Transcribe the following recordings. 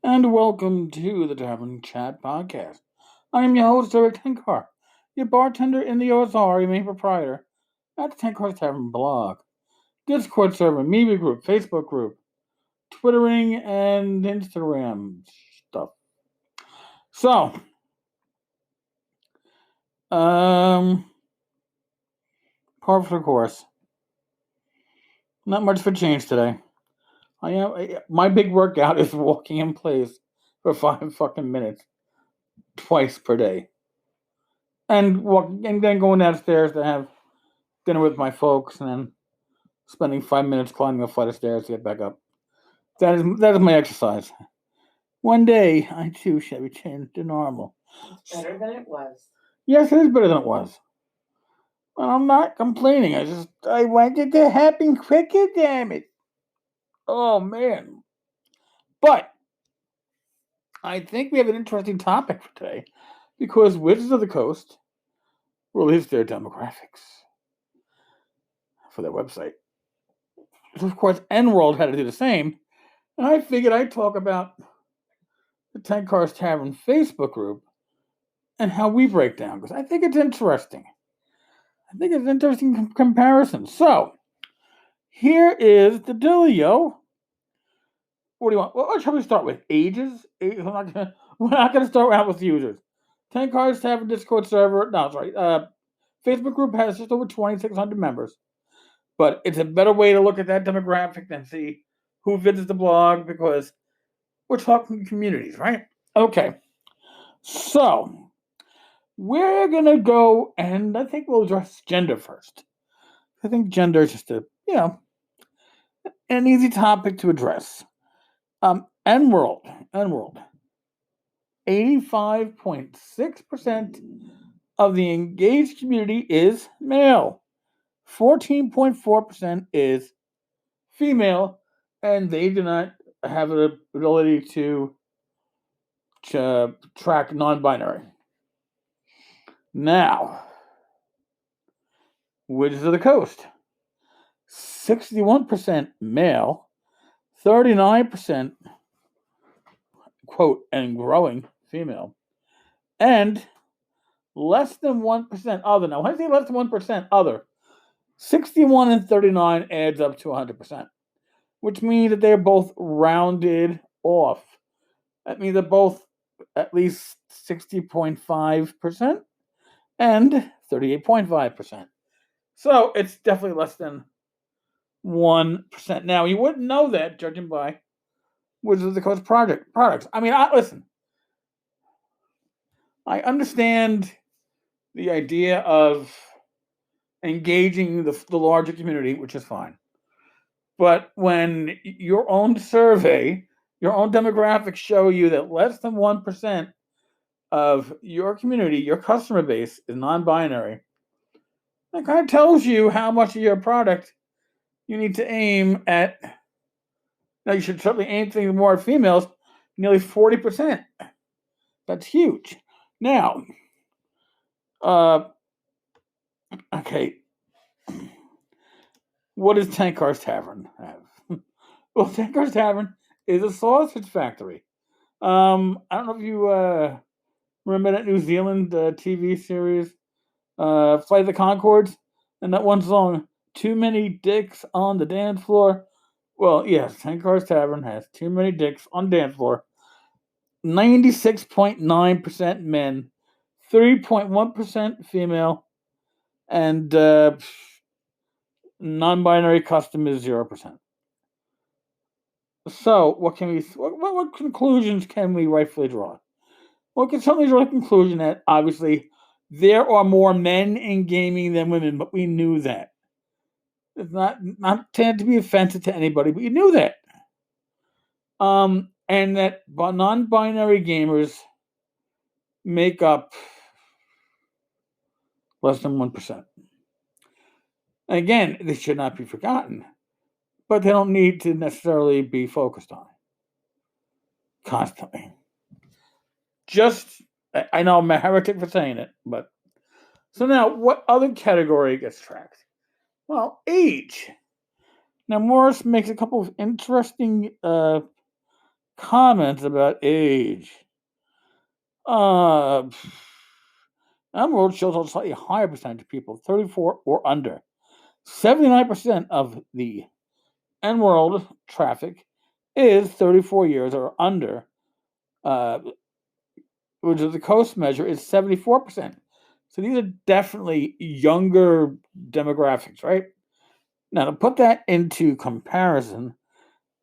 and welcome to the Tavern Chat Podcast. I am your host, Eric Tenkar, your bartender in the OSR, your main proprietor at the Tenkar's Tavern blog, Discord server, media group, Facebook group, Twittering, and Instagram stuff. So, um, par for the course. Not much for change today. My big workout is walking in place for 5 fucking minutes twice per day, and then going downstairs to have dinner with my folks, and then spending 5 minutes climbing a flight of stairs to get back up. That is my exercise. One day, I too shall return to normal. It's better than it was. Yes, it is better than it was. Well, I'm not complaining. I want it to happen quicker, damn it. Oh man. But I think we have an interesting topic for today because Wizards of the Coast released their demographics for their website. So of course, N-World had to do the same, and I figured I'd talk about the Tenkar's Tavern Facebook group and how we break down, because I think it's interesting. I think it's an interesting comparison. So, here is the dealio. What do you want? Well, what shall we start with? Ages? We're not going to start out with users. Tenkar's Tavern Discord server. No, sorry. Facebook group has just over 2,600 members. But it's a better way to look at that demographic than see who visits the blog, because we're talking communities, right? Okay. So, we're going to go, and I think we'll address gender first. I think gender is just an easy topic to address. N-World. 85.6% of the engaged community is male. 14.4% is female, and they do not have the ability to track non-binary. Now, Wizards of the Coast. 61% male, 39% quote and growing female, and less than 1% other. Now, when I say less than 1% other, 61 and 39 adds up to 100%, which means that they're both rounded off. That means they're both at least 60.5% and 38.5%. So it's definitely less than 1%. Now, you wouldn't know that judging by Wizards of the Coast products. I mean, listen, I understand the idea of engaging the larger community, which is fine. But when your own survey, your own demographics show you that less than 1% of your community, your customer base, is non-binary, that kind of tells you how much of your product you need to aim at. Now, you should certainly aim things more at females, nearly 40%. That's huge. Now, okay, what does Tenkar's Tavern have? Well, Tenkar's Tavern is a sausage factory. I don't know if you remember that New Zealand TV series, Flight of the Conchords, and that one song, Too Many Dicks on the Dance Floor. Well, yes, Tenkar's Tavern has too many dicks on the dance floor. 96.9% men, 3.1% female, and non-binary custom is 0%. So, what conclusions can we rightfully draw? Well, we can certainly draw the conclusion that obviously there are more men in gaming than women, but we knew that. It's not intended to be offensive to anybody, but you knew that. And that non-binary gamers make up less than 1%. Again, this should not be forgotten, but they don't need to necessarily be focused on constantly. I know I'm a heretic for saying it, but so now what other category gets tracked? Well, age. Now, Morris makes a couple of interesting comments about age. World shows a slightly higher percentage of people, 34 or under. 79% of the N-World traffic is 34 years or under, which is the coast measure is 74%. So these are definitely younger demographics, right? Now, to put that into comparison,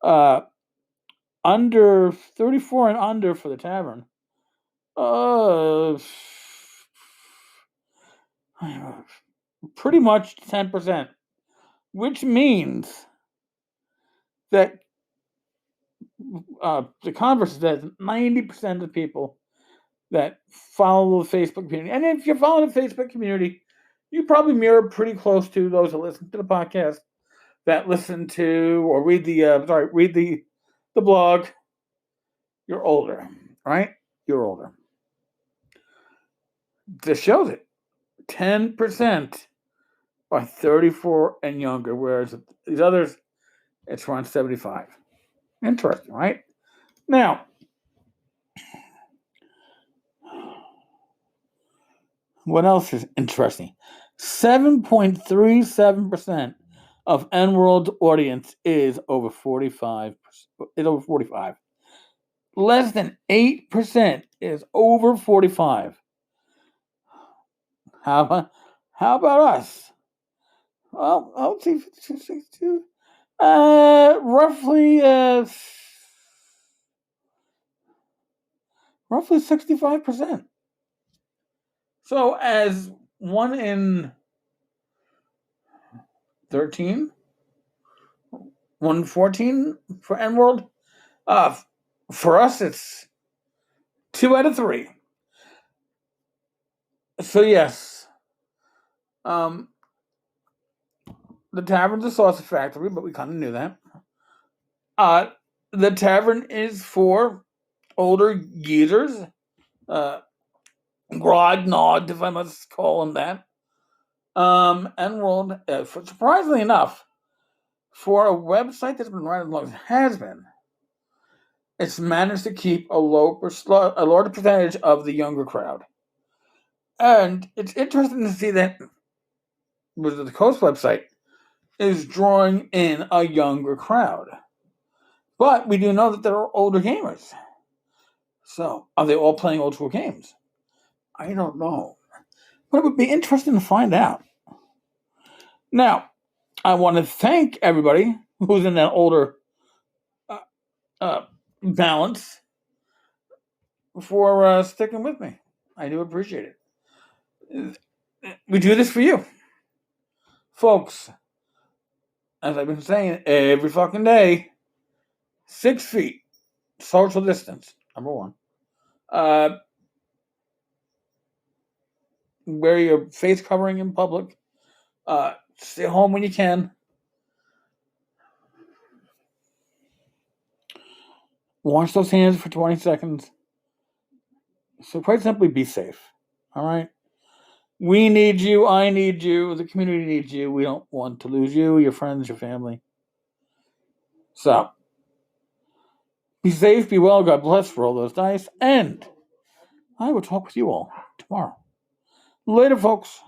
under 34 and under for the Tavern, pretty much 10%, which means that the converse says 90% of people that follow the Facebook community, and if you're following the Facebook community, you probably mirror pretty close to those that listen to the podcast, that listen to or read the blog. You're older, right? You're older. This shows it. 10% are 34 and younger, whereas these others, it's around 75. Interesting, right? Now, what else is interesting? 7.37% of N-World's audience is over 45. Less than 8% is over 45. How about us? Well, let's see. Roughly 65%. So as 1 in 13, 1 in 14 for N-World, for us it's 2 out of 3. So yes, the Tavern's a sausage factory, but we kind of knew that. The Tavern is for older geezers, grognard, if I must call them that. N-World, surprisingly enough, for a website that's been running as long as it has been, it's managed to keep a larger percentage of the younger crowd. And it's interesting to see that with the Coast website is drawing in a younger crowd. But we do know that there are older gamers. So, are they all playing old school games? I don't know. But it would be interesting to find out. Now, I want to thank everybody who's in that older balance for sticking with me. I do appreciate it. We do this for you. Folks, as I've been saying every fucking day, 6 feet, social distance, number one. Wear your face covering in public. Stay home when you can. Wash those hands for 20 seconds. So quite simply, be safe. All right? We need you. I need you. The community needs you. We don't want to lose you, your friends, your family. So, be safe, be well, God bless, roll those dice, and I will talk with you all tomorrow. Later, folks.